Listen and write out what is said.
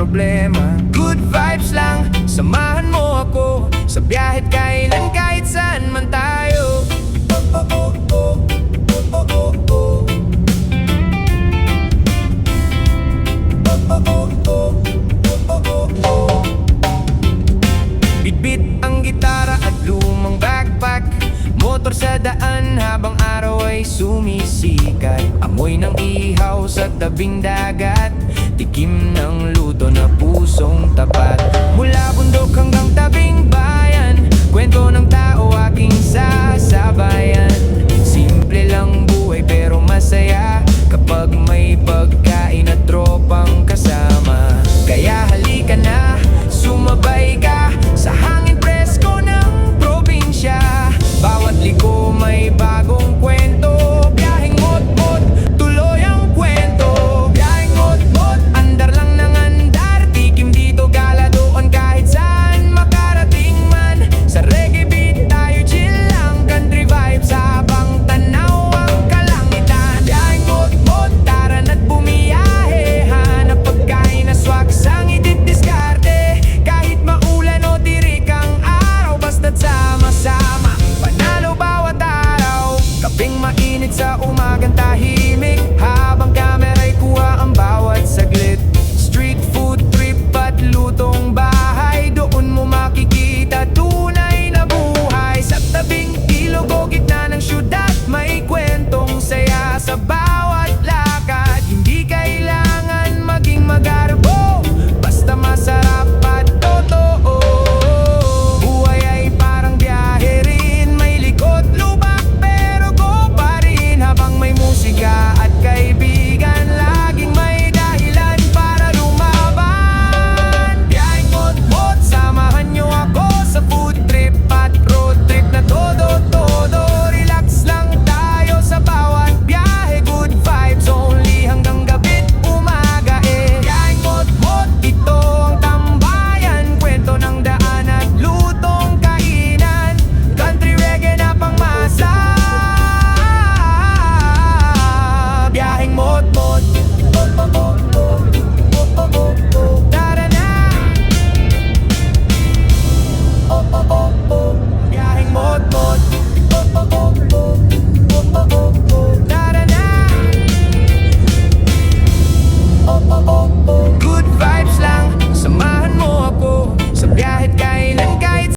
problema. Good vibes lang, samahan mo ako sa biyahe't kailan kahit saan man tayo. Bitbit ang gitara at lumang backpack, motor sa daan habang araw ay sumisikat. Amoy ng ihaw sa tabing dagat, tikim ng luto na pusong tapat. Mula bundok hanggang tabing bayan,